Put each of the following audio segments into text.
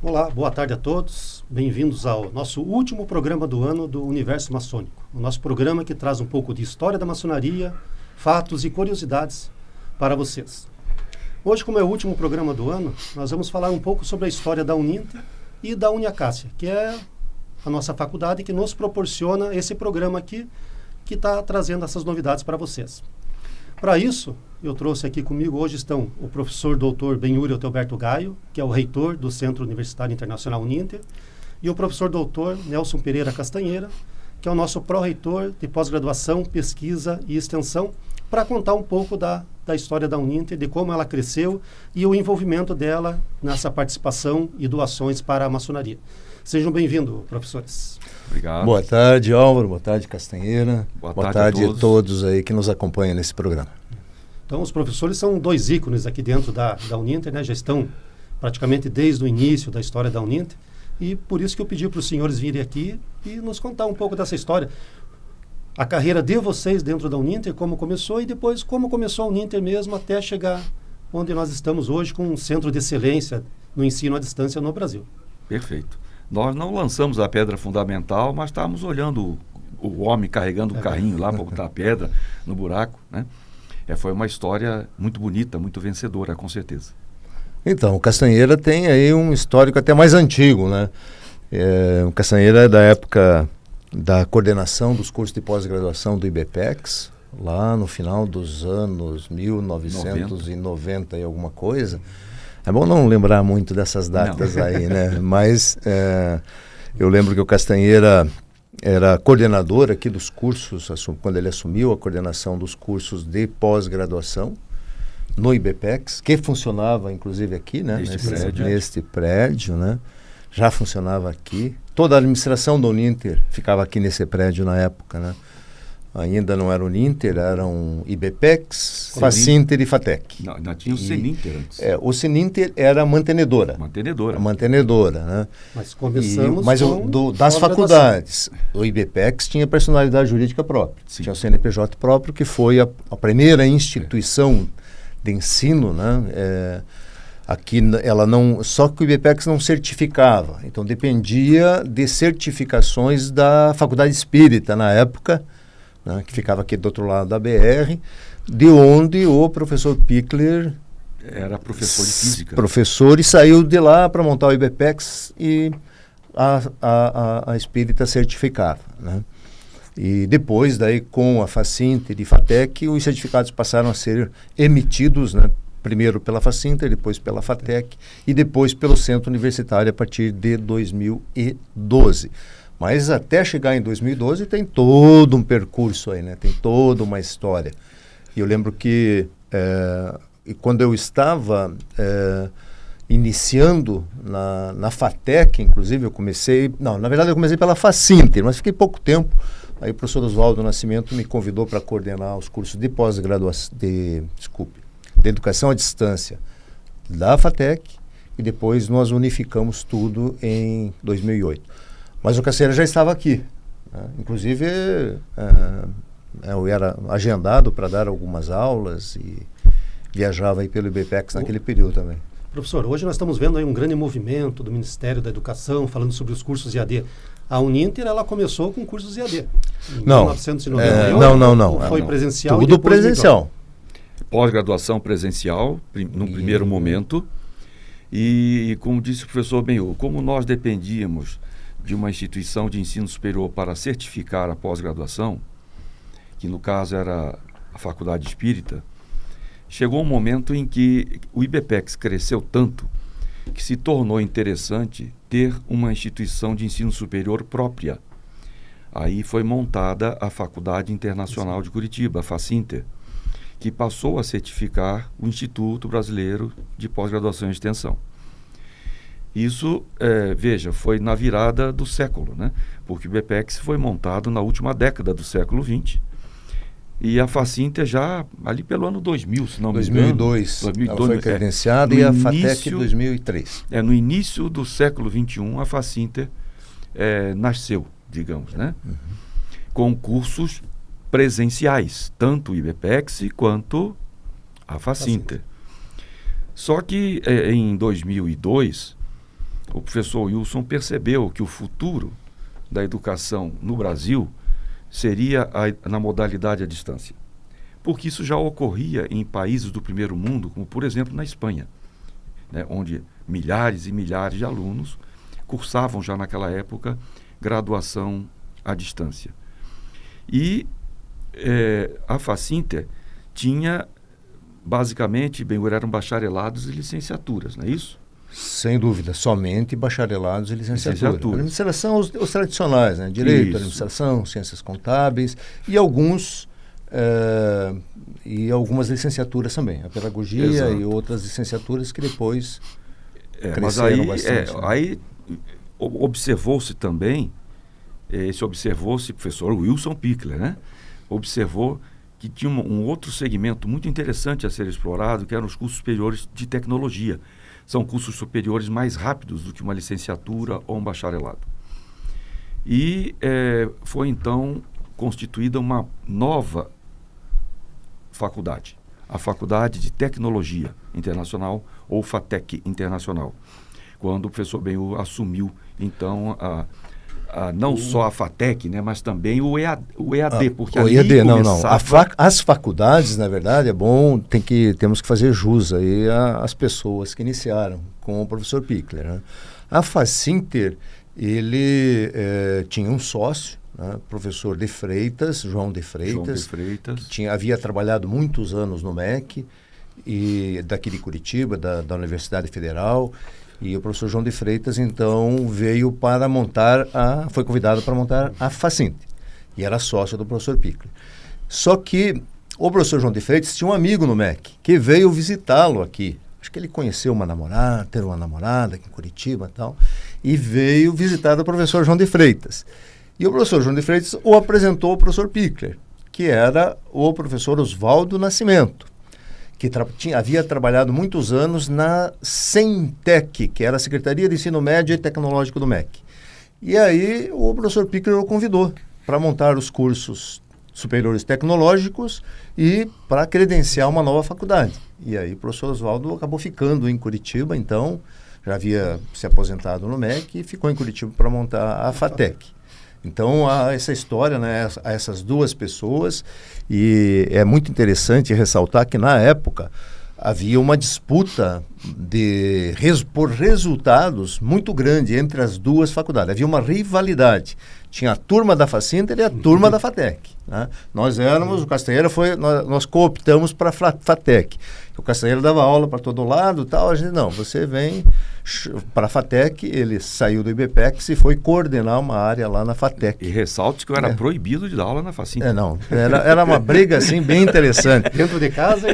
Olá, boa tarde a todos. Bem-vindos ao nosso último programa do ano do Universo Maçônico. O nosso programa que traz um pouco de história da maçonaria, fatos e curiosidades para vocês. Hoje, como é o último programa do ano, nós vamos falar um pouco sobre a história da Uninter e da Uniacácia, que é a nossa faculdade que nos proporciona esse programa aqui, que está trazendo essas novidades para vocês. Para isso, eu trouxe aqui comigo, hoje estão o professor Dr. Benhúrio Teoberto Gaio, que é o reitor do Centro Universitário Internacional Uninter, e o professor Dr. Nelson Pereira Castanheira, que é o nosso pró-reitor de pós-graduação, pesquisa e extensão, para contar um pouco da história da Uninter, de como ela cresceu e o envolvimento dela nessa participação e doações para a maçonaria. Sejam bem-vindos, professores. Obrigado. Boa tarde, Álvaro. Boa tarde, Castanheira. Boa tarde a todos aí que nos acompanham nesse programa. Então, os professores são dois ícones aqui dentro da Uninter, né? Já estão praticamente desde o início da história da Uninter. E por isso que eu pedi para os senhores virem aqui e nos contar um pouco dessa história. A carreira de vocês dentro da Uninter, como começou, e depois como começou a Uninter mesmo até chegar onde nós estamos hoje, com um centro de excelência no ensino à distância no Brasil. Perfeito. Nós não lançamos a pedra fundamental, mas estávamos olhando o homem carregando o carrinho lá para botar a pedra no buraco, né? Foi uma história muito bonita, muito vencedora, com certeza. Então, o Castanheira tem aí um histórico até mais antigo, né? O Castanheira é da época da coordenação dos cursos de pós-graduação do IBPEX, lá no final dos anos 1990 e alguma coisa. É bom não lembrar muito dessas datas aí, né? Mas eu lembro que o Castanheira era coordenador aqui dos cursos, quando ele assumiu a coordenação dos cursos de pós-graduação no IBPEX, que funcionava inclusive aqui, né? Neste prédio, né? Já funcionava aqui. Toda a administração da Uninter ficava aqui nesse prédio na época, né? Ainda não era Uninter, eram IBPEX, Facinter e FATEC. Não, ainda tinha o Seninter antes. O Seninter era a mantenedora. Mantenedora. A mantenedora, né? Mas começamos das faculdades. O IBPEX tinha personalidade jurídica própria. Sim. Tinha o CNPJ próprio, que foi a primeira instituição de ensino, né? Aqui ela não, só que o IBPEX não certificava. Então dependia de certificações da Faculdade Espírita na época, né, que ficava aqui do outro lado da BR, de onde o professor Pickler era professor de física. Professor, e saiu de lá para montar o IBPEX e a Espírita certificava, né? E depois, daí, com a Facinter e FATEC, os certificados passaram a ser emitidos, né, primeiro pela Facinter, depois pela FATEC e depois pelo Centro Universitário a partir de 2012. Mas até chegar em 2012 tem todo um percurso aí, né? Tem toda uma história. E eu lembro que quando eu estava iniciando na FATEC, inclusive, eu comecei... Não, na verdade eu comecei pela Facinter, mas fiquei pouco tempo. Aí o professor Oswaldo Nascimento me convidou para coordenar os cursos de pós-graduação, de educação à distância da FATEC, e depois nós unificamos tudo em 2008. Mas o Castanheira já estava aqui, né? Inclusive eu era agendado para dar algumas aulas e viajava aí pelo IBPEX naquele período também. Professor, hoje nós estamos vendo aí um grande movimento do Ministério da Educação falando sobre os cursos IAD. A Uninter, ela começou com cursos IAD. Em 1998, não. Foi presencial. Tudo presencial. Pós-graduação presencial, no primeiro momento. E, como disse o professor Benhur, como nós dependíamos de uma instituição de ensino superior para certificar a pós-graduação, que no caso era a Faculdade Espírita, chegou um momento em que o IBPEX cresceu tanto que se tornou interessante ter uma instituição de ensino superior própria. Aí foi montada a Faculdade Internacional de Curitiba, a Facinter, que passou a certificar o Instituto Brasileiro de Pós-Graduação e Extensão. Isso, veja, foi na virada do século, né? Porque o IBPEX foi montado na última década do século XX e a Facinter já ali pelo ano 2000, se não me engano. 2002 ela foi credenciada e a FATEC em 2003. No início do século XXI, a Facinter nasceu, digamos, né? Uhum. Com cursos presenciais, tanto o IBPEX quanto a Facinter. Só que em 2002 o professor Wilson percebeu que o futuro da educação no Brasil seria na modalidade à distância. Porque isso já ocorria em países do primeiro mundo, como por exemplo na Espanha, né, onde milhares e milhares de alunos cursavam já naquela época graduação à distância. E a Facinter tinha basicamente, eram bacharelados e licenciaturas, não é isso? Sem dúvida, somente bacharelados e licenciatura. A administração, os tradicionais, né? Direito, administração, ciências contábeis e algumas licenciaturas também. A pedagogia Exato. E outras licenciaturas que depois cresceram bastante. Aí observou-se também, o professor Wilson Pickler, né? Observou que tinha um outro segmento muito interessante a ser explorado, que eram os cursos superiores de tecnologia. São cursos superiores mais rápidos do que uma licenciatura ou um bacharelado. E foi então constituída uma nova faculdade, a Faculdade de Tecnologia Internacional, ou FATEC Internacional, quando o professor Benhu assumiu então não só a FATEC, né, mas também o EAD, porque o EAD, as faculdades, na verdade, temos que fazer jus aí às pessoas que iniciaram com o professor Pickler, né? A Facinter, ele tinha um sócio, né, professor de Freitas, João de Freitas, que havia trabalhado muitos anos no MEC, e daqui de Curitiba, da Universidade Federal. E o professor João de Freitas, então, veio para foi convidado para montar a Facinter. E era sócio do professor Pickler. Só que o professor João de Freitas tinha um amigo no MEC, que veio visitá-lo aqui. Acho que ele conheceu teve uma namorada aqui em Curitiba e tal, e veio visitar o professor João de Freitas. E o professor João de Freitas o apresentou ao professor Pickler, que era o professor Oswaldo Nascimento, que havia trabalhado muitos anos na SENTEC, que era a Secretaria de Ensino Médio e Tecnológico do MEC. E aí o professor Pickler o convidou para montar os cursos superiores tecnológicos e para credenciar uma nova faculdade. E aí o professor Oswaldo acabou ficando em Curitiba, então já havia se aposentado no MEC e ficou em Curitiba para montar a FATEC. Então, há essa história, né, a essas duas pessoas, e é muito interessante ressaltar que, na época, havia uma disputa por resultados muito grande entre as duas faculdades. Havia uma rivalidade. Tinha a turma da Facinter e a turma da FATEC, né? O Castanheira nós cooptamos para a FATEC. O Castanheira dava aula para todo lado, tal. A gente, não, você vem para a FATEC. Ele saiu do IBPEX e foi coordenar uma área lá na FATEC. E ressalto que eu era proibido de dar aula na Facinter. Era uma briga assim bem interessante. Dentro de casa?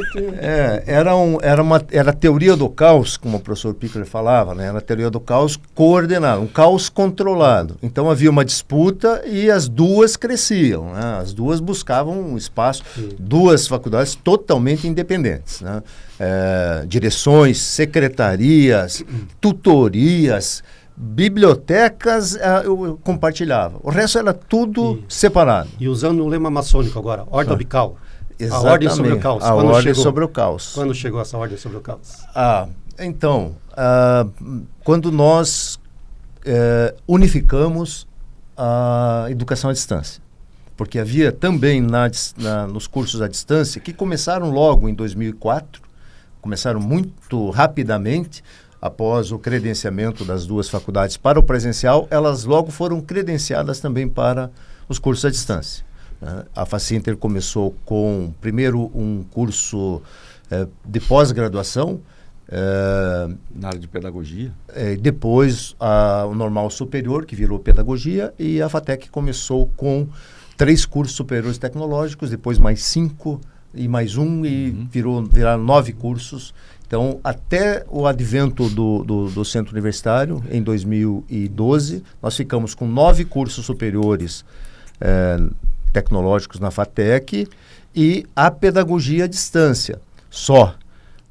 Era a teoria do caos, como o professor Pickler falava, né? Era a teoria do caos coordenado, um caos controlado. Então havia uma disputa e as duas cresciam, né? As duas buscavam um espaço, duas faculdades totalmente independentes, né? Direções, secretarias, tutorias, bibliotecas, eu compartilhava. O resto era tudo separado. E usando o lema maçônico agora, ordem obical. Exatamente. A ordem sobre o caos. Sobre o caos. Quando chegou essa ordem sobre o caos? Quando nós unificamos a educação à distância. Porque havia também nos cursos à distância, que começaram logo em 2004, começaram muito rapidamente, após o credenciamento das duas faculdades para o presencial, elas logo foram credenciadas também para os cursos à distância. A Facinter começou com, primeiro, um curso de pós-graduação, na área de pedagogia. Depois, o normal superior, que virou pedagogia, e a FATEC começou com 3 cursos superiores tecnológicos, depois mais 5 e mais um, e viraram 9 cursos. Então, até o advento do Centro Universitário, em 2012, nós ficamos com 9 cursos superiores tecnológicos na FATEC e a pedagogia à distância, só.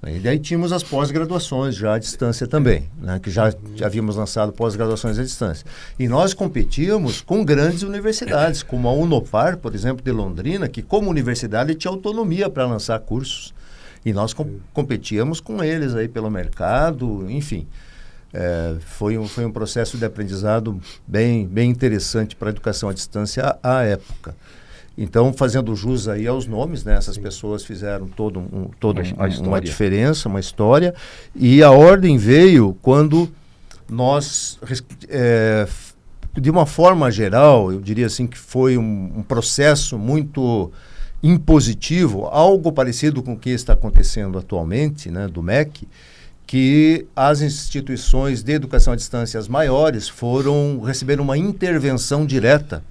E daí tínhamos as pós-graduações já à distância também, né, que já havíamos lançado pós-graduações à distância. E nós competíamos com grandes universidades, como a Unopar, por exemplo, de Londrina, que como universidade tinha autonomia para lançar cursos. E nós competíamos com eles aí pelo mercado, enfim. Foi um processo de aprendizado bem interessante para a educação à distância à época. Então, fazendo jus aí aos nomes, né, essas pessoas fizeram uma diferença, uma história, e a ordem veio quando nós, de uma forma geral, eu diria assim que foi um processo muito impositivo, algo parecido com o que está acontecendo atualmente, né, do MEC, que as instituições de educação à distância as maiores receberam uma intervenção direta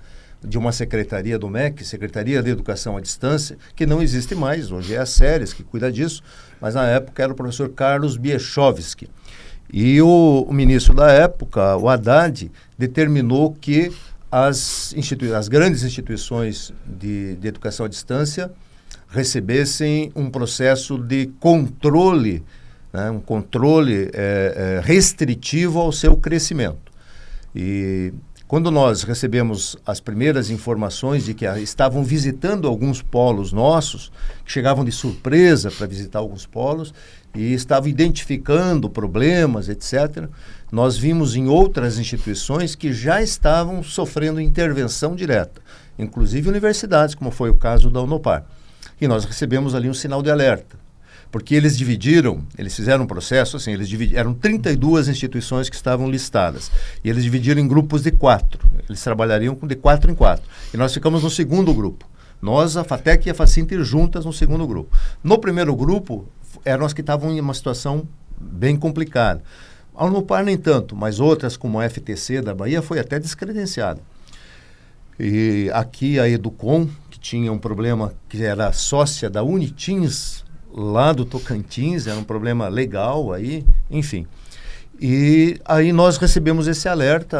de uma secretaria do MEC, Secretaria de Educação à Distância, que não existe mais, hoje é a SERES que cuida disso, mas na época era o professor Carlos Biechovski. E o ministro da época, o Haddad, determinou que as grandes instituições de educação à distância recebessem um processo de controle, né, um controle restritivo ao seu crescimento. E quando nós recebemos as primeiras informações de que estavam visitando alguns polos nossos, que chegavam de surpresa para visitar alguns polos e estavam identificando problemas, etc., nós vimos em outras instituições que já estavam sofrendo intervenção direta, inclusive universidades, como foi o caso da Unopar. E nós recebemos ali um sinal de alerta. Porque eles fizeram um processo, assim, eram 32 instituições que estavam listadas. E eles dividiram em grupos de 4. Eles trabalhariam de 4 em 4. E nós ficamos no segundo grupo. Nós, a FATEC e a Facinter, juntas no segundo grupo. No primeiro grupo, eram as que estavam em uma situação bem complicada. A Unopar nem tanto, mas outras, como a FTC da Bahia, foi até descredenciada. E aqui a Educom, que tinha um problema, que era sócia da Unitins, lá do Tocantins, era um problema legal aí, enfim. E aí nós recebemos esse alerta,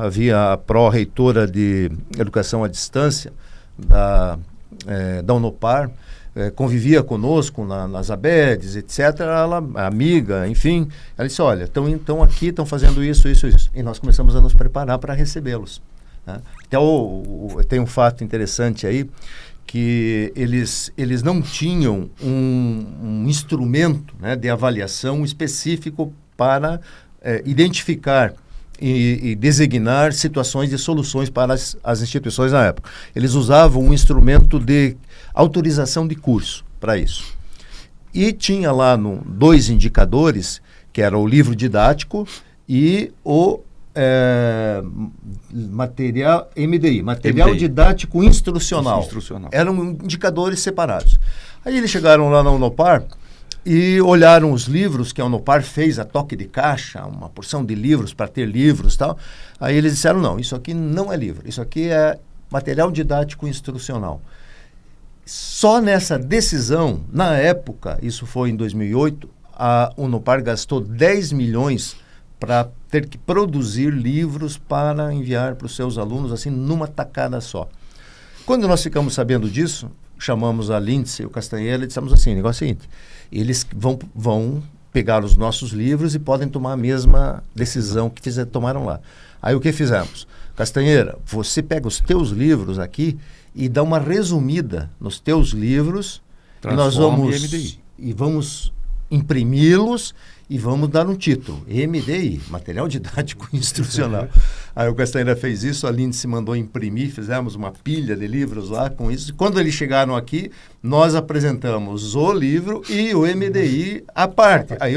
havia a pró-reitora de Educação à Distância da Unopar, convivia conosco nas ABEDs, etc., ela, amiga, enfim, ela disse, olha, estão aqui, estão fazendo isso. E nós começamos a nos preparar para recebê-los. Né? Tem um fato interessante aí, que eles não tinham um instrumento, né, de avaliação específico para identificar e designar situações de soluções para as instituições na época. Eles usavam um instrumento de autorização de curso para isso. E tinha lá 2 indicadores, que era o livro didático e o material MDI, material didático instrucional. Eram indicadores separados. Aí eles chegaram lá na Unopar e olharam os livros que a Unopar fez a toque de caixa, uma porção de livros para ter livros e tal. Aí eles disseram, não, isso aqui não é livro, isso aqui é material didático instrucional. Só nessa decisão, na época, isso foi em 2008, a Unopar gastou 10 milhões para ter que produzir livros para enviar para os seus alunos, assim, numa tacada só. Quando nós ficamos sabendo disso, chamamos a Lindsay e o Castanheira e dissemos assim, o negócio é o seguinte, eles vão pegar os nossos livros e podem tomar a mesma decisão que tomaram lá. Aí o que fizemos? Castanheira, você pega os teus livros aqui e dá uma resumida nos teus livros, e nós vamos imprimi-los e vamos dar um título, MDI, Material Didático Instrucional. Aí o Castanheira fez isso, a Lindsay mandou imprimir, fizemos uma pilha de livros lá com isso. Quando eles chegaram aqui, nós apresentamos o livro e o MDI à parte. Aí,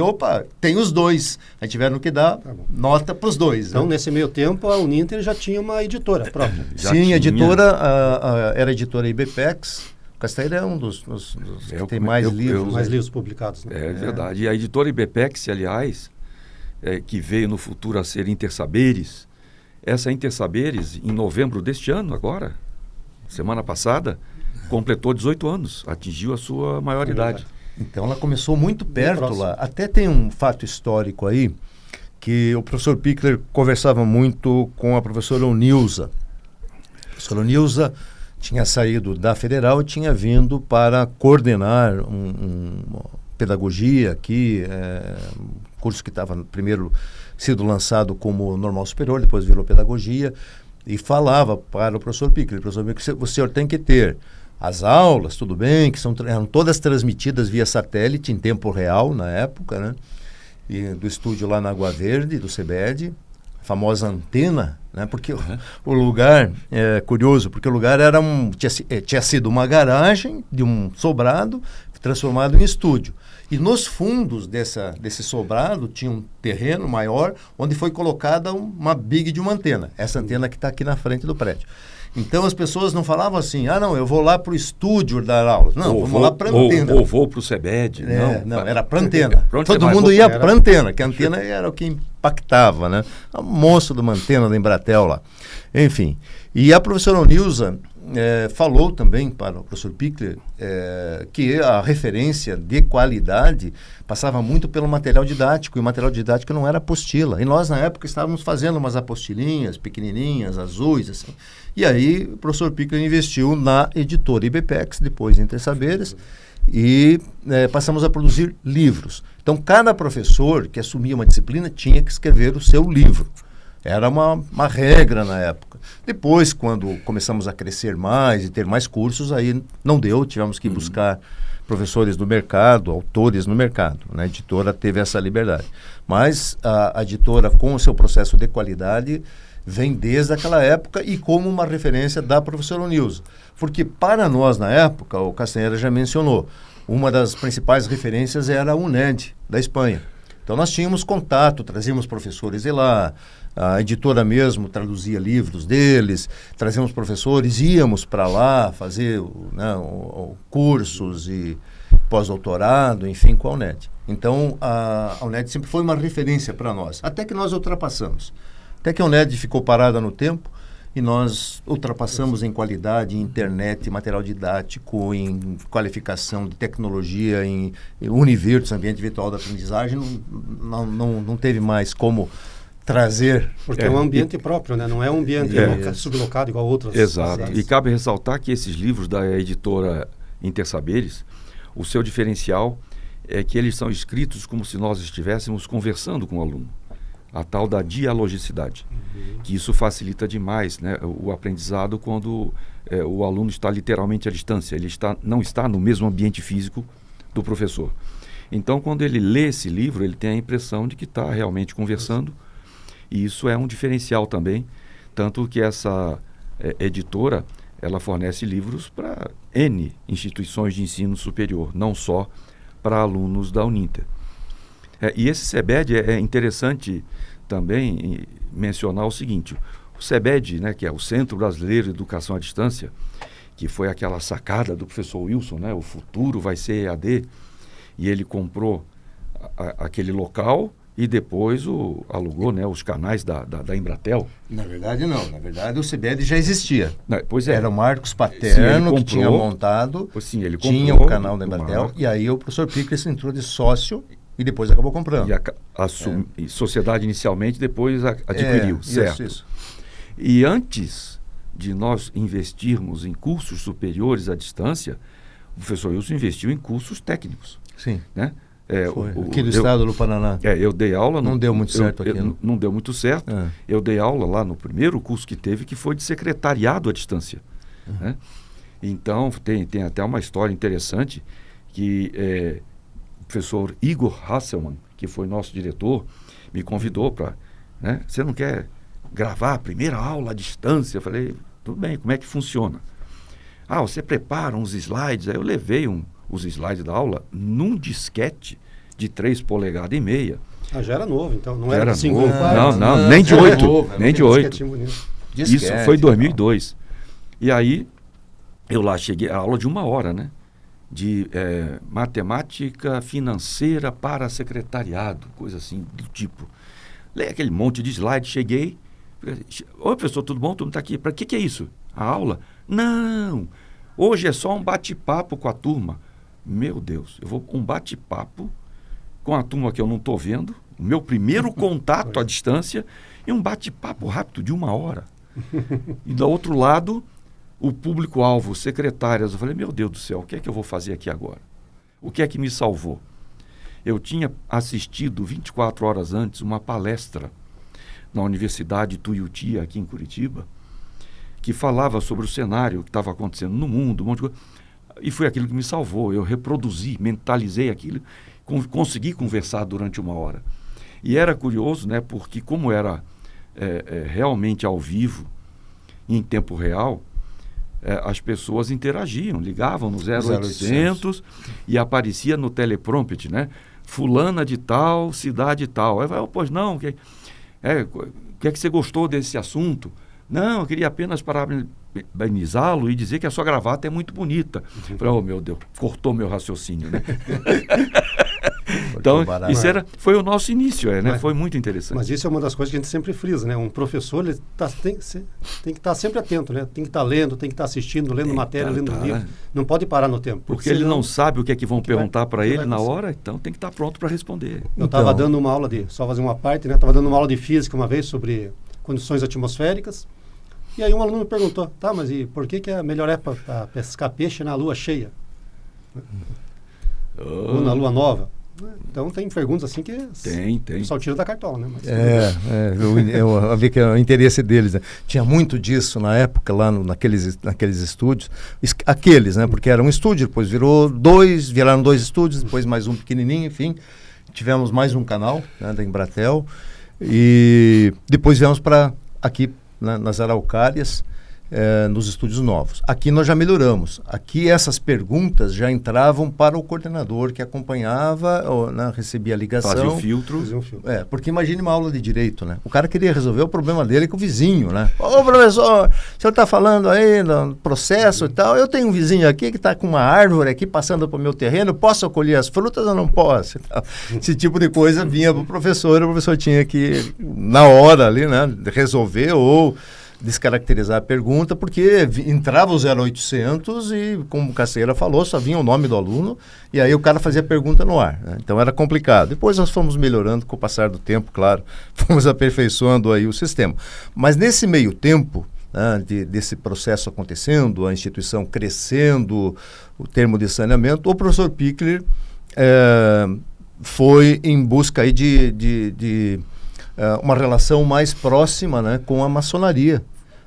tem os 2. Aí tiveram que dar nota para os 2. Então, nesse meio tempo, a Uninter já tinha uma editora própria. Sim, a editora, era a editora IBPEX. Castanheira é um dos que tem mais livros. Mais livros publicados. Né? É verdade. E a editora IBPEX, aliás, que veio no futuro a ser Intersaberes, essa Intersaberes, em novembro deste ano, agora, semana passada, completou 18 anos, atingiu a sua maioridade. Então ela começou muito perto lá. Até tem um fato histórico aí, que o professor Pichler conversava muito com a professora Onilza. A professora Onilza tinha saído da Federal e tinha vindo para coordenar uma pedagogia aqui, um curso que estava primeiro sido lançado como normal superior, depois virou pedagogia, e falava para o professor Pichler, que o senhor tem que ter as aulas, tudo bem, que eram todas transmitidas via satélite em tempo real na época, né? do estúdio lá na Água Verde, do CEBED, a famosa antena, né? Porque o lugar é curioso, porque o lugar era tinha sido uma garagem de um sobrado transformado em estúdio. E nos fundos desse sobrado tinha um terreno maior onde foi colocada uma big de uma antena. Essa antena que está aqui na frente do prédio. Então as pessoas não falavam assim, não, eu vou lá para o estúdio dar aulas. Não, vamos lá para a antena. Ou vou para o CEBED. Não, era para a antena. Todo mundo ia para a antena, que a antena era o que impactava, né? O monstro de uma antena da Embratel lá. Enfim, e a professora Onilza falou também para o professor Pichler que a referência de qualidade passava muito pelo material didático, e o material didático não era apostila. E nós, na época, estávamos fazendo umas apostilinhas pequenininhas, azuis, assim. E aí o professor Pichler investiu na editora IBPEX, depois Entre Saberes, e passamos a produzir livros. Então, cada professor que assumia uma disciplina tinha que escrever o seu livro. Era uma regra na época. Depois, quando começamos a crescer mais e ter mais cursos, aí não deu, tivemos que buscar professores do mercado, autores no mercado. Né? A editora teve essa liberdade. Mas a editora, com o seu processo de qualidade, vem desde aquela época e como uma referência da professora Onilza. Porque para nós, na época, o Castanheira já mencionou, uma das principais referências era a UNED, da Espanha. Então nós tínhamos contato, trazíamos professores de lá, a editora mesmo traduzia livros deles, trazíamos professores, íamos para lá fazer cursos e pós-doutorado, enfim, com a UNED. Então a UNED sempre foi uma referência para nós, até que nós ultrapassamos. Até que a UNED ficou parada no tempo e nós ultrapassamos em qualidade, em internet, material didático, em qualificação de tecnologia, em Univirtus, ambiente virtual da aprendizagem, não teve mais como trazer. Porque é um ambiente próprio, né? Não é um ambiente sublocado igual a outras. Exato. E cabe ressaltar que esses livros da editora Intersaberes, o seu diferencial é que eles são escritos como se nós estivéssemos conversando com o aluno. A tal da dialogicidade, que isso facilita demais, né, o aprendizado quando o aluno está literalmente à distância, ele não está no mesmo ambiente físico do professor. Então, quando ele lê esse livro, ele tem a impressão de que está realmente conversando, e isso é um diferencial também, tanto que essa editora, ela fornece livros para N instituições de ensino superior, não só para alunos da Uninter. E esse CEBED é interessante também mencionar o seguinte, o CEBED, né, que é o Centro Brasileiro de Educação à Distância, que foi aquela sacada do professor Wilson, né, o futuro vai ser EAD, e ele comprou aquele local e depois alugou, né, os canais da Embratel. Na verdade não, na verdade o CEBED já existia. Pois é. Era o Marcos Paterno que tinha montado, sim, ele tinha o canal da Embratel, e aí o professor Pichler entrou de sócio e depois acabou comprando. E sociedade inicialmente, depois adquiriu, certo? Isso. E antes de nós investirmos em cursos superiores à distância, o professor Wilson investiu em cursos técnicos. Sim. Né? Aqui do estado do Paraná. Eu dei aula... Não deu muito certo aqui. Não deu muito certo. Eu dei aula lá no primeiro curso que teve, que foi de secretariado à distância. Né? Então, tem até uma história interessante que... o professor Igor Hasselmann, que foi nosso diretor, me convidou para... Né, você não quer gravar a primeira aula à distância? Eu falei, tudo bem, como é que funciona? Você prepara uns slides. Aí eu levei os slides da aula num disquete de 3,5 polegadas. Já era novo, então. Não era 5 novo. Não, nem de 8. Nem de 8. Disquete, isso foi em 2002. E aí, eu lá cheguei, a aula de 1 hora, né? De matemática financeira para secretariado, coisa assim do tipo. Leio aquele monte de slide, cheguei. Oi, professor, tudo bom? Todo mundo está aqui. Para que é isso? A aula? Não! Hoje é só um bate-papo com a turma. Meu Deus, eu vou um bate-papo com a turma que eu não estou vendo, o meu primeiro contato à distância, e um bate-papo rápido de 1 hora. E do outro lado, o público-alvo, secretárias. Eu falei, meu Deus do céu, o que é que eu vou fazer aqui agora? O que é que me salvou? Eu tinha assistido 24 horas antes uma palestra na Universidade Tuiuti, aqui em Curitiba, que falava sobre o cenário que estava acontecendo no mundo, um monte de coisa. E foi aquilo que me salvou. Eu reproduzi, mentalizei aquilo, consegui conversar durante 1 hora. E era curioso, né, porque como era realmente ao vivo, em tempo real, as pessoas interagiam, ligavam no 0800 e aparecia no teleprompter, né? Fulana de tal, cidade tal. Aí vai, pois não, o que é que você gostou desse assunto? Não, eu queria apenas parabenizá-lo e dizer que a sua gravata é muito bonita. Falei, oh meu Deus, cortou meu raciocínio, né? Então, isso foi o nosso início, né? Foi muito interessante. Mas isso é uma das coisas que a gente sempre frisa, né? Um professor tem que estar sempre atento, né? Tem que estar lendo, tem que estar assistindo, lendo matéria, lendo livro. Não pode parar no tempo. Porque ele não sabe o que é que vão perguntar para ele na hora, então tem que estar pronto para responder. Eu estava dando uma aula só fazer uma parte, né? Estava dando uma aula de física uma vez sobre condições atmosféricas. E aí um aluno me perguntou, tá, mas e por que a melhor época para pescar peixe é na lua cheia? Ou na lua nova? Então tem perguntas assim que tem. O pessoal tira da cartola, né? Mas, eu vi que é o interesse deles, né? Tinha muito disso na época, lá naqueles estúdios. Aqueles, né? Porque era um estúdio, depois viraram 2 estúdios, depois mais um pequenininho, enfim. Tivemos mais um canal, né, da Embratel. E depois viemos para aqui, nas Araucárias, nos estúdios novos. Aqui nós já melhoramos. Aqui essas perguntas já entravam para o coordenador que acompanhava, recebia a ligação. Fazia o filtro. Porque imagine uma aula de direito, né? O cara queria resolver o problema dele com o vizinho, né? Ô, professor, o senhor está falando aí no processo e tal, eu tenho um vizinho aqui que está com uma árvore aqui passando para o meu terreno, posso colher as frutas ou não posso? Esse tipo de coisa vinha para o professor tinha que, na hora ali, né, resolver ou descaracterizar a pergunta, porque entrava o 0800 e, como o Caceira falou, só vinha o nome do aluno e aí o cara fazia a pergunta no ar, né? Então era complicado. Depois nós fomos melhorando com o passar do tempo, claro, fomos aperfeiçoando aí o sistema. Mas nesse meio tempo, né, desse processo acontecendo, a instituição crescendo, o termo de saneamento, o professor Pichler foi em busca aí de uma relação mais próxima, né, com a maçonaria,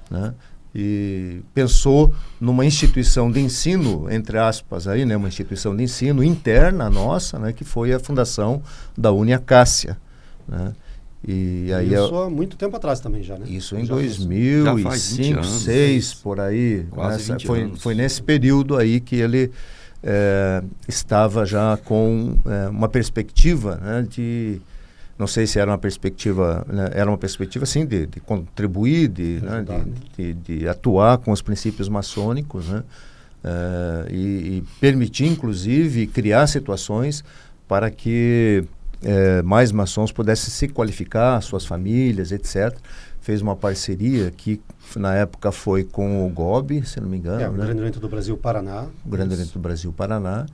né, e pensou numa instituição de ensino, entre aspas, aí, né, uma instituição de ensino interna nossa, né, que foi a fundação da Uniacácia, né. E aí isso há muito tempo atrás também já, né? Isso em 2005, 2006, por aí. Quase 20 anos. Foi nesse período aí que ele estava já com uma perspectiva, né, não sei se era uma perspectiva, né, era uma perspectiva sim de contribuir, de atuar com os princípios maçônicos, né, e permitir inclusive criar situações para que mais maçons pudessem se qualificar, suas famílias, etc. Fez uma parceria que na época foi com o GOB, se não me engano. O Grande Oriente do Brasil Paraná. O Grande Oriente do Brasil Paraná.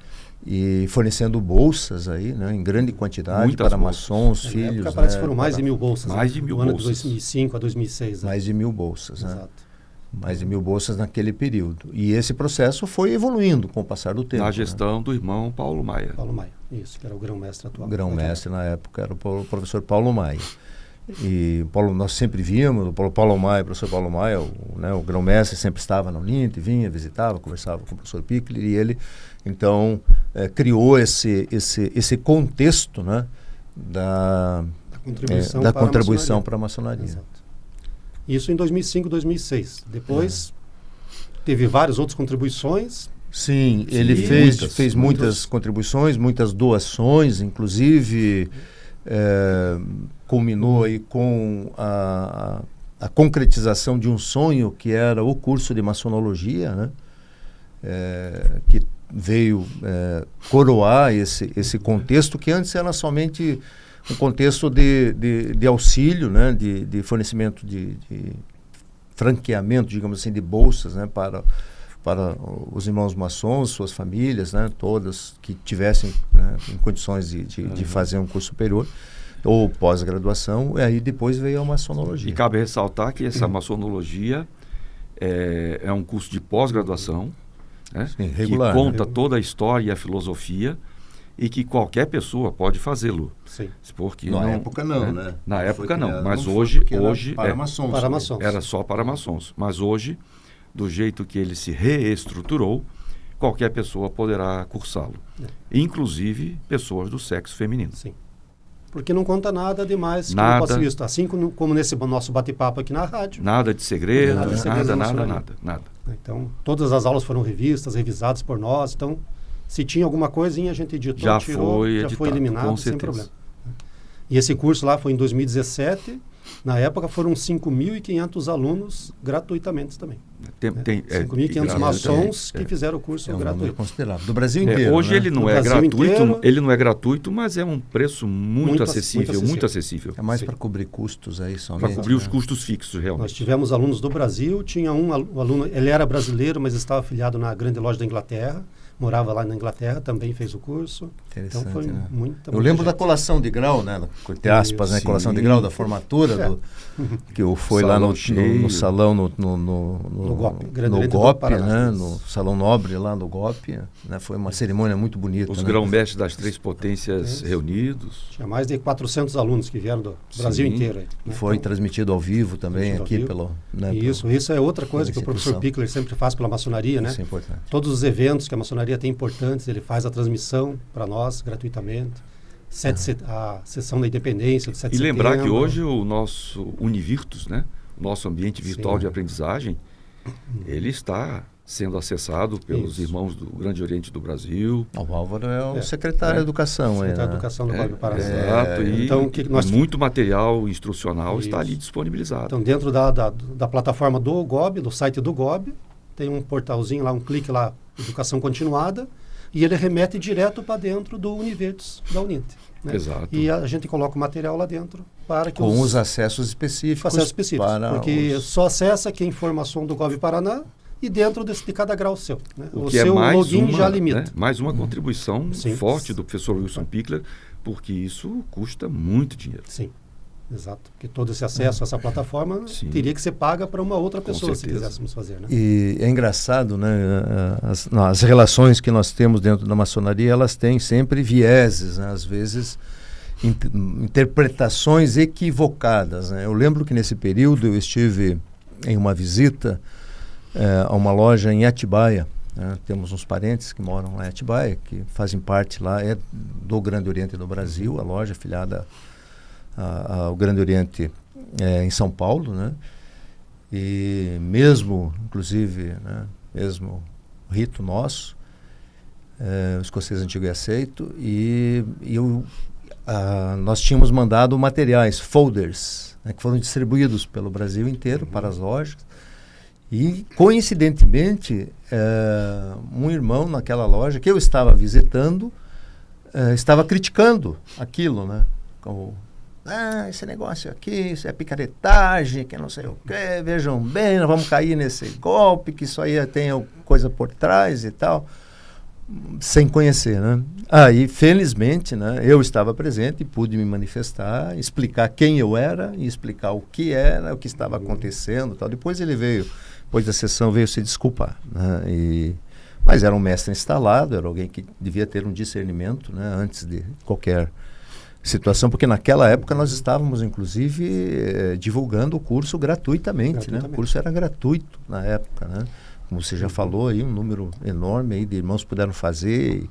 E fornecendo bolsas aí, né, em grande quantidade. Muitas para maçons, filhos. Na época parece que foram mais de 1.000 bolsas. Mais de 1.000 bolsas. No ano de 2005 a 2006. Mais de 1.000 bolsas, né? Exato. Mais de 1.000 bolsas naquele período. E esse processo foi evoluindo com o passar do tempo. Na gestão, né, do irmão Paulo Maia. Paulo Maia, isso, que era o grão-mestre atual. O grão-mestre na época era o professor Paulo Maia. E nós sempre víamos, o professor Paulo Maia, o grão-mestre sempre estava na Uninter, vinha, visitava, conversava com o professor Pichler, e ele, então, criou esse contexto, né, da contribuição para a maçonaria. Exato. Isso em 2005, 2006. Depois teve várias outras contribuições. Sim, ele fez muitas contribuições, muitas doações, inclusive culminou aí com a concretização de um sonho que era o curso de maçonologia, né? Que veio coroar esse contexto que antes era somente um contexto de auxílio, né? de fornecimento de franqueamento, digamos assim, de bolsas, né? para os irmãos maçons, suas famílias, né? Todas que tivessem, né, em condições de fazer um curso superior ou pós-graduação, e aí depois veio a maçonologia. E cabe ressaltar que essa maçonologia é um curso de pós-graduação, né? Sim, regular, que conta toda a história e a filosofia, e que qualquer pessoa pode fazê-lo. Sim. Porque na época não, né? Na época não, mas hoje para maçons. Para maçons. Era só para maçons. Mas hoje, do jeito que ele se reestruturou, qualquer pessoa poderá cursá-lo. Inclusive pessoas do sexo feminino. Sim. porque não conta nada demais que Nada. não possa ser visto. Assim como nesse nosso bate-papo aqui na rádio. Nada de segredo, Nada de segredo na nada. maçonaria. Então, todas as aulas foram revistas, revisadas por nós. Então, se tinha alguma coisinha, a gente editou, Já tirou, foi já editado, foi eliminado, com sem certeza. problema. E esse curso lá foi em 2017. Na época foram 5.500 alunos gratuitamente também. Tem, 5.500 maçons que fizeram o curso É um número gratuito. considerável. Do Brasil inteiro. Hoje né? ele não No é Brasil gratuito, inteiro. ele não é gratuito, mas é um preço muito Muito acessível, muito acessível. É mais Sim. para cobrir custos aí somente. Para cobrir os né? custos fixos, Nós realmente. tivemos alunos do Brasil, tinha um aluno, ele era brasileiro, mas estava afiliado na grande loja da Inglaterra, morava lá na Inglaterra, também fez o curso. Interessante, Então foi né? muita Eu lembro gente. da colação de grau, né? Entre aspas, né? Sim. Colação de grau da formatura, que eu fui lá Salão no cheio. salão, no GOP, Grande no Oriente do GOP, Paraná. né? No Salão Nobre lá no GOP. Né? Foi uma cerimônia muito bonita. Os né? grão-mestres das três potências reunidos. Tinha mais de 400 alunos que vieram do Brasil Sim. inteiro. Aí, E né? foi Então, transmitido ao vivo também transmitido ao aqui vivo. pelo... Né, isso é outra coisa que o professor instituição. Pickler sempre faz pela maçonaria, né? Isso é importante. Todos os eventos que a maçonaria tem importantes, ele faz a transmissão para nós gratuitamente. A sessão da independência do 7 E de lembrar que setembro. hoje o nosso Univirtus, né? O nosso ambiente virtual Sim. de aprendizagem, ele está sendo acessado pelos Isso. irmãos do Grande Oriente do Brasil. O Álvaro é o É. secretário de Educação. aí, Secretário de né? Educação do Código do Paraná. Exato, e Então, o que nós muito material instrucional está Isso. ali disponibilizado. Então, dentro da plataforma do GOB, do site do GOB, tem um portalzinho lá, um clique lá, Educação Continuada, e ele remete direto para dentro do Univertus da Uninte. Né? Exato. E a gente coloca o material lá dentro para que Com os acessos específicos. acessos específicos. Para Porque os... só acessa quem for maçom do GOB Paraná e dentro de cada grau seu. Né? O O que é seu mais login uma, já limita. né, mais uma contribuição Sim. forte do professor Wilson Pickler, porque isso custa muito dinheiro. Sim, exato. Porque todo esse acesso a essa plataforma Sim. teria que ser paga para uma outra Com pessoa, se certeza. quiséssemos fazer. Né? E é engraçado, né? As relações que nós temos dentro da maçonaria, elas têm sempre vieses, né? Às vezes interpretações equivocadas. Né? Eu lembro que nesse período eu estive em uma visita a uma loja em Atibaia. Né? Temos uns parentes que moram lá em Atibaia, que fazem parte lá, é do Grande Oriente do Brasil, a loja afiliada ao Grande Oriente em São Paulo, né? E mesmo, inclusive, né, mesmo rito nosso, o escocês antigo é aceito, e nós tínhamos mandado materiais, folders, né, que foram distribuídos pelo Brasil inteiro para as lojas, e coincidentemente um irmão naquela loja que eu estava visitando estava criticando aquilo, né, como esse negócio aqui, isso é picaretagem, que não sei o quê, vejam bem, nós vamos cair nesse golpe, que isso aí tem coisa por trás e tal, sem conhecer, né? Aí, felizmente, né, eu estava presente e pude me manifestar, explicar quem eu era e explicar o que era, o que estava acontecendo e tal. Depois ele veio, depois da sessão, veio se desculpar, né? Mas era um mestre instalado, era alguém que devia ter um discernimento, né, antes de qualquer situação, porque naquela época nós estávamos, inclusive, divulgando o curso gratuitamente, né? O curso era gratuito na época, né? Como você já falou aí, um número enorme aí de irmãos puderam fazer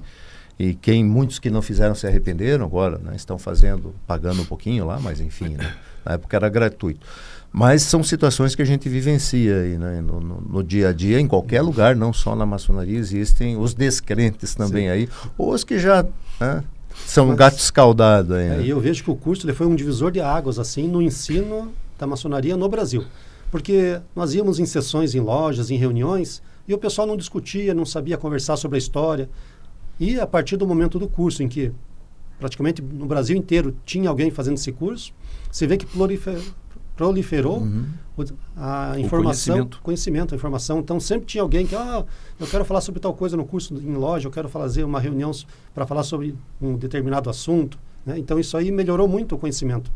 e muitos que não fizeram se arrependeram agora, né? Estão fazendo, pagando um pouquinho lá, mas enfim, né? Na época era gratuito. Mas são situações que a gente vivencia aí, né? No dia a dia, em qualquer lugar, não só na maçonaria, existem os descrentes também. Sim. Aí, ou os que já, né, são gato escaldado aí. Né? E eu vejo que o curso ele foi um divisor de águas assim no ensino da maçonaria no Brasil. Porque nós íamos em sessões, em lojas, em reuniões, e o pessoal não discutia, não sabia conversar sobre a história. E a partir do momento do curso, em que praticamente no Brasil inteiro tinha alguém fazendo esse curso, você vê que proliferou a informação, conhecimento, a informação. Então sempre tinha alguém que, eu quero falar sobre tal coisa no curso em loja, eu quero fazer uma reunião para falar sobre um determinado assunto. Né? Então isso aí melhorou muito o conhecimento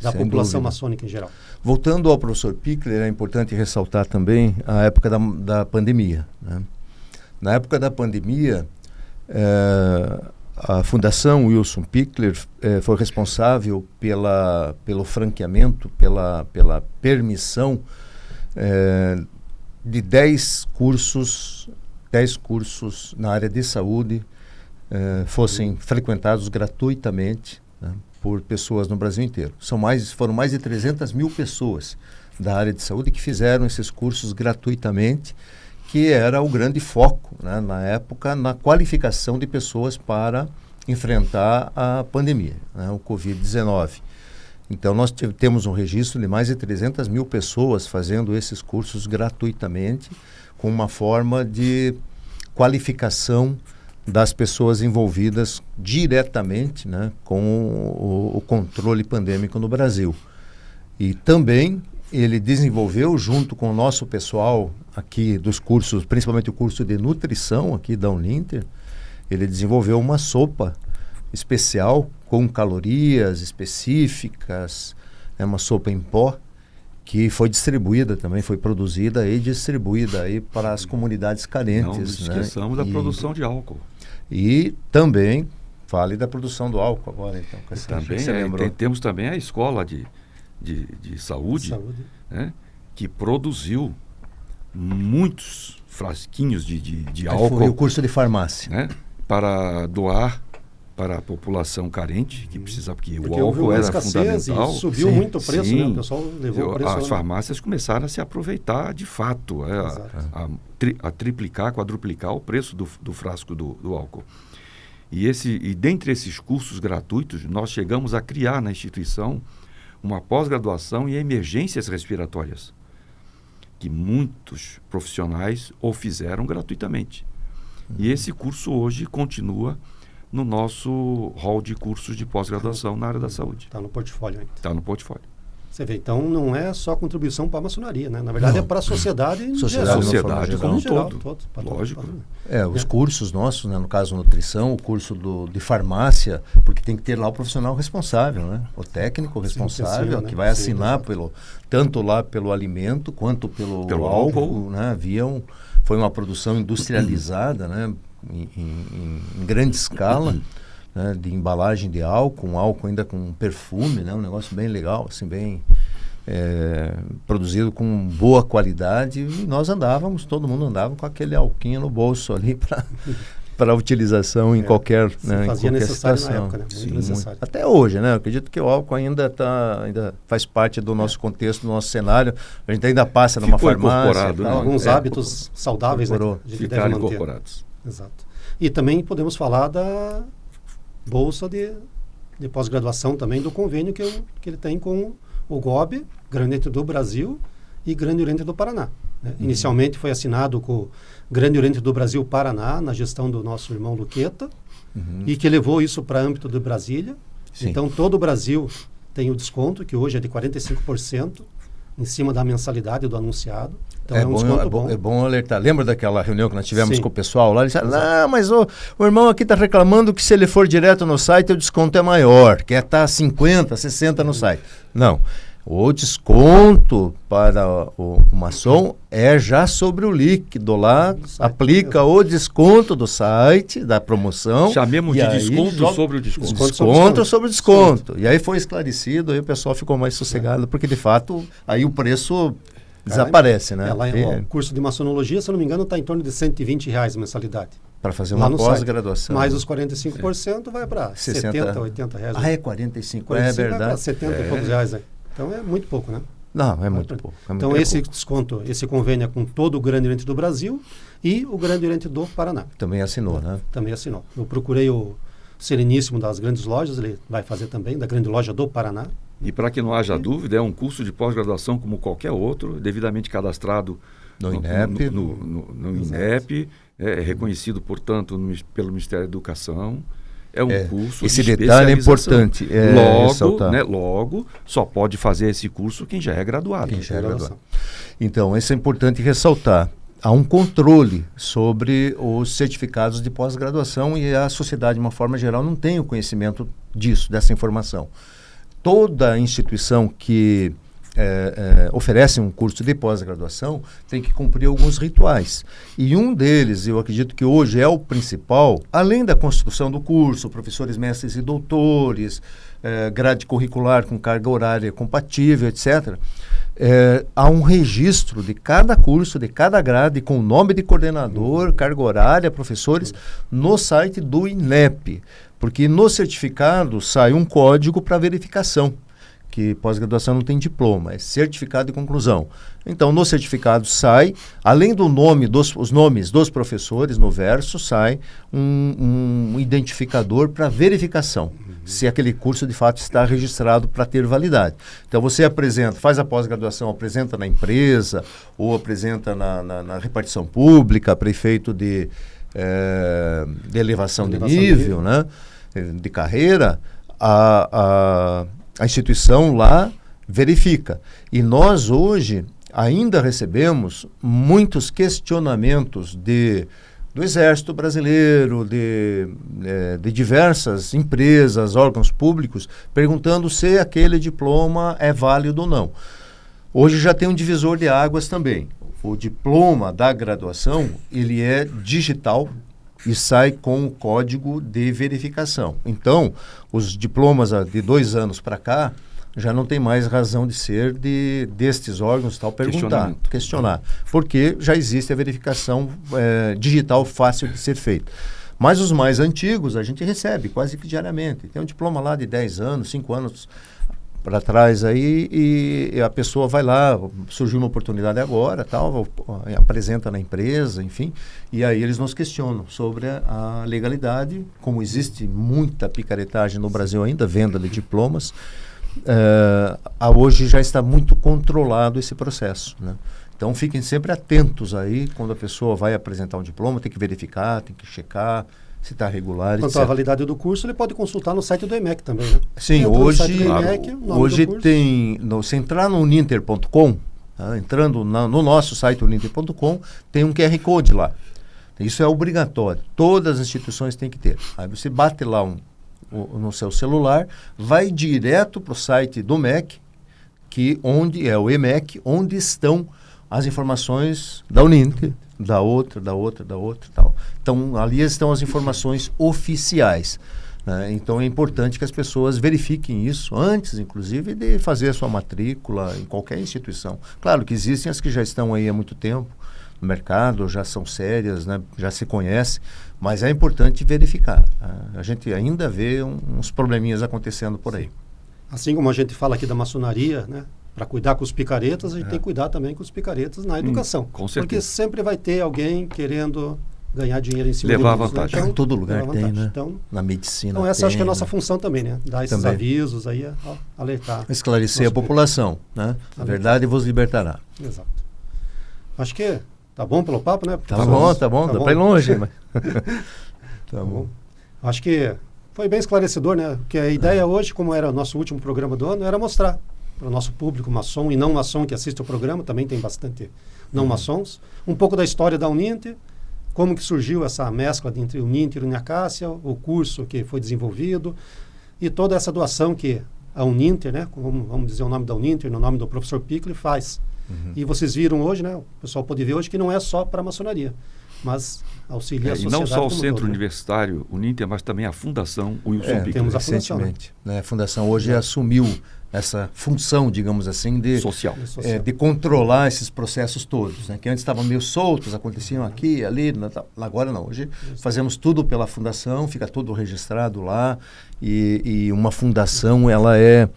da população maçônica em geral. Voltando ao professor Pickler, é importante ressaltar também a época da pandemia. Né? Na época da pandemia, a Fundação Wilson Pickler foi responsável pelo franqueamento, pela permissão de 10 cursos na área de saúde fossem frequentados gratuitamente né, por pessoas no Brasil inteiro. Foram mais de 300 mil pessoas da área de saúde que fizeram esses cursos gratuitamente, que era o grande foco, né, na época, na qualificação de pessoas para enfrentar a pandemia, né, o Covid-19. Então, nós temos um registro de mais de 300 mil pessoas fazendo esses cursos gratuitamente, com uma forma de qualificação das pessoas envolvidas diretamente, né, com o controle pandêmico no Brasil. E também ele desenvolveu, junto com o nosso pessoal aqui dos cursos, principalmente o curso de nutrição aqui da Uninter, ele desenvolveu uma sopa especial com calorias específicas, né, uma sopa em pó, que foi distribuída também, foi produzida e distribuída aí para as comunidades carentes. Não nos esqueçamos, né, da produção de álcool. E também, fale da produção do álcool agora, então. Também, temos também a escola de saúde, né, que produziu muitos frasquinhos de álcool. Foi o curso de farmácia. Né, para doar para a população carente, que precisava, porque o álcool era fundamental. Subiu muito o preço, né? O pessoal levou o preço. As farmácias começaram a se aproveitar de fato, a triplicar, quadruplicar o preço do frasco do álcool. E dentre esses cursos gratuitos, nós chegamos a criar na instituição uma pós-graduação em emergências respiratórias, que muitos profissionais o fizeram gratuitamente. E esse curso hoje continua no nosso hall de cursos de pós-graduação na área da saúde. Está no portfólio ainda. Está no portfólio. Você vê, então não é só contribuição para a maçonaria, né? Na verdade não. É para a sociedade sociedade como um todo. Lógico. Os cursos nossos, né, no caso nutrição, o curso de farmácia, porque tem que ter lá o profissional responsável, né? O técnico responsável, que vai assinar tanto lá pelo alimento quanto pelo álcool, né? Foi uma produção industrializada, né? Em grande escala, né, de embalagem de álcool, um álcool ainda com perfume, né, um negócio bem legal, assim, bem produzido com boa qualidade, e nós todo mundo andava com aquele alquinho no bolso ali para utilização em qualquer, né, fazia em qualquer necessário situação. na época, né? Muito necessário. Até hoje, né? Eu acredito que o álcool ainda faz parte do nosso contexto, do nosso cenário. A gente ainda passa numa farmácia. Né? Alguns hábitos saudáveis, né, ficaram incorporados. Exato. E também podemos falar da bolsa de pós-graduação também, do convênio que ele tem com o GOB, Grande Oriente do Brasil e Grande Oriente do Paraná. Né? Inicialmente foi assinado com o Grande Oriente do Brasil Paraná, na gestão do nosso irmão Luqueta, e que levou isso para âmbito de Brasília. Sim. Então todo o Brasil tem o desconto, que hoje é de 45%, em cima da mensalidade do anunciado. Então é um desconto bom. É bom alertar. Lembra daquela reunião que nós tivemos com o pessoal lá? Eles disseram, mas o irmão aqui está reclamando que se ele for direto no site, o desconto é maior, que está 50, 60 no site. Não. O desconto para o maçom é já sobre o líquido lá, aplica o desconto do site, da promoção. Chamemos de desconto sobre o desconto. Desconto sobre o desconto. E aí foi esclarecido, aí o pessoal ficou mais sossegado, porque de fato aí o preço desaparece, né? O curso de maçonologia, se eu não me engano, está em torno de R$120 a mensalidade. Para fazer uma pós-graduação. Mais os 45% vai para 70, 80 reais. É 45, é verdade. Vai para 70 e poucos reais, né? Então é muito pouco, né? Não, é muito pouco. Então esse desconto, esse convênio é com todo o Grande Oriente do Brasil e o Grande Oriente do Paraná. Também assinou, né? Também assinou. Eu procurei o Sereníssimo das grandes lojas, ele vai fazer também, da Grande Loja do Paraná. E para que não haja dúvida, é um curso de pós-graduação como qualquer outro, devidamente cadastrado no INEP. No INEP, é reconhecido, portanto, pelo Ministério da Educação. É um curso esse de detalhe é importante. Logo, só pode fazer esse curso quem já é graduado. Então, isso é importante ressaltar. Há um controle sobre os certificados de pós-graduação e a sociedade, de uma forma geral, não tem o conhecimento dessa informação. Toda instituição que oferece um curso de pós-graduação tem que cumprir alguns rituais. E um deles, eu acredito que hoje é o principal, além da construção do curso, professores, mestres e doutores, grade curricular com carga horária compatível, etc., há um registro de cada curso, de cada grade, com o nome de coordenador, carga horária, professores, no site do INEP. Porque no certificado sai um código para verificação, que pós-graduação não tem diploma, é certificado de conclusão. Então, no certificado sai, além do nome, os nomes dos professores, no verso, sai um identificador para verificação, se aquele curso de fato está registrado para ter validade. Então, você apresenta, faz a pós-graduação, apresenta na empresa, ou apresenta na repartição pública, prefeito de elevação de nível, né, de carreira, a instituição lá verifica. E nós hoje ainda recebemos muitos questionamentos do Exército Brasileiro, de diversas empresas, órgãos públicos, perguntando se aquele diploma é válido ou não. Hoje já tem um divisor de águas também. O diploma da graduação, ele é digital e sai com o código de verificação. Então, os diplomas de 2 anos para cá já não tem mais razão de ser destes órgãos tal questionar, porque já existe a verificação digital fácil de ser feita. Mas os mais antigos a gente recebe quase que diariamente. Tem um diploma lá de 10 anos, 5 anos para trás aí, e a pessoa vai lá, surgiu uma oportunidade agora, tal, apresenta na empresa, enfim, e aí eles nos questionam sobre a legalidade, como existe muita picaretagem no Brasil ainda, venda de diplomas. Hoje já está muito controlado esse processo, né? Então fiquem sempre atentos aí, quando a pessoa vai apresentar um diploma, tem que verificar, tem que checar se está regular. Quanto à validade do curso, ele pode consultar no site do EMEC também, né? Sim, hoje tem, se entrar no uninter.com, entrando no nosso site uninter.com, tem um QR Code lá. Isso é obrigatório, todas as instituições têm que ter. Aí você bate lá no seu celular, vai direto para o site do MEC, onde é o EMEC, onde estão as informações da Uninter, da outra, tal. Então, ali estão as informações oficiais, né? Então, é importante que as pessoas verifiquem isso antes, inclusive, de fazer a sua matrícula em qualquer instituição. Claro que existem as que já estão aí há muito tempo no mercado, já são sérias, né? Já se conhece, mas é importante verificar. A gente ainda vê uns probleminhas acontecendo por aí. Assim como a gente fala aqui da maçonaria, né? Para cuidar com os picaretas, a gente tem que cuidar também com os picaretas na educação. Com certeza. Porque sempre vai ter alguém querendo ganhar dinheiro em cima levar de vantagem. Né? Então, em todo lugar tem, né? Então, na medicina. Então essa acho que é a nossa função também, né? Dar esses também. avisos aí, alertar. Esclarecer a população, né? A verdade vos libertará. Exato. Acho que tá bom pelo papo, né? Tá bom, dá para ir longe. Mas... tá bom. Acho que foi bem esclarecedor, né? Porque a ideia hoje, como era o nosso último programa do ano, era mostrar para o nosso público maçom e não maçom que assiste o programa, também tem bastante não maçons, um pouco da história da Uninter, como que surgiu essa mescla entre Uninter e Unicácia, o curso que foi desenvolvido e toda essa doação que a Uninter, né, como, vamos dizer o nome da Uninter, no nome do professor Piccoli, faz. E vocês viram hoje, né, o pessoal pode ver hoje que não é só para a maçonaria, mas auxilia a sociedade. E não só o Centro todo, Universitário Uninter, mas também a Fundação Wilson Piccoli. Temos a Fundação. Né? A Fundação hoje assumiu essa função, digamos assim, de controlar esses processos todos, né? Que antes estavam meio soltos, aconteciam aqui, ali, agora não. Hoje fazemos tudo pela fundação, fica tudo registrado lá, e uma fundação, ela é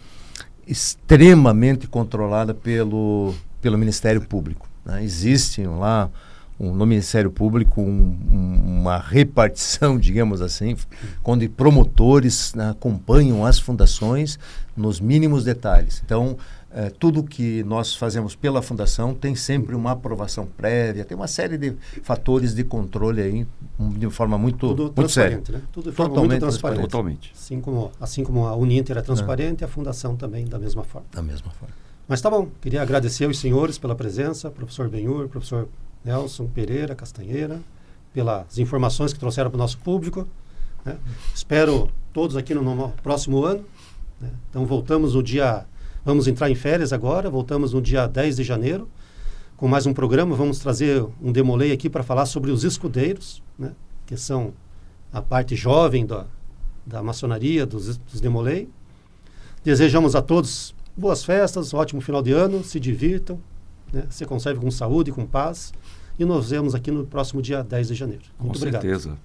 extremamente controlada pelo Ministério Público, né? Existe lá no Ministério Público uma repartição, digamos assim, onde promotores, né, acompanham as fundações nos mínimos detalhes. Então, tudo que nós fazemos pela fundação tem sempre uma aprovação prévia, tem uma série de fatores de controle aí, de forma muito séria. Né? Tudo de forma muito transparente. Totalmente. Assim como a Uninter é transparente, a fundação também da mesma forma. Da mesma forma. Mas tá bom, queria agradecer aos senhores pela presença, professor Benhur, professor Nelson Pereira Castanheira, pelas informações que trouxeram para o nosso público, né? Espero todos aqui no próximo ano, né? Então vamos entrar em férias agora, voltamos no dia 10 de janeiro, com mais um programa. Vamos trazer um demolei aqui para falar sobre os escudeiros, né? Que são a parte jovem da maçonaria, dos demolei. Desejamos a todos boas festas, ótimo final de ano, se divirtam, né? Se conserve com saúde e com paz. E nos vemos aqui no próximo dia 10 de janeiro. Muito obrigado. Com certeza.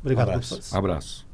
Obrigado, Abraço. professores. Abraço.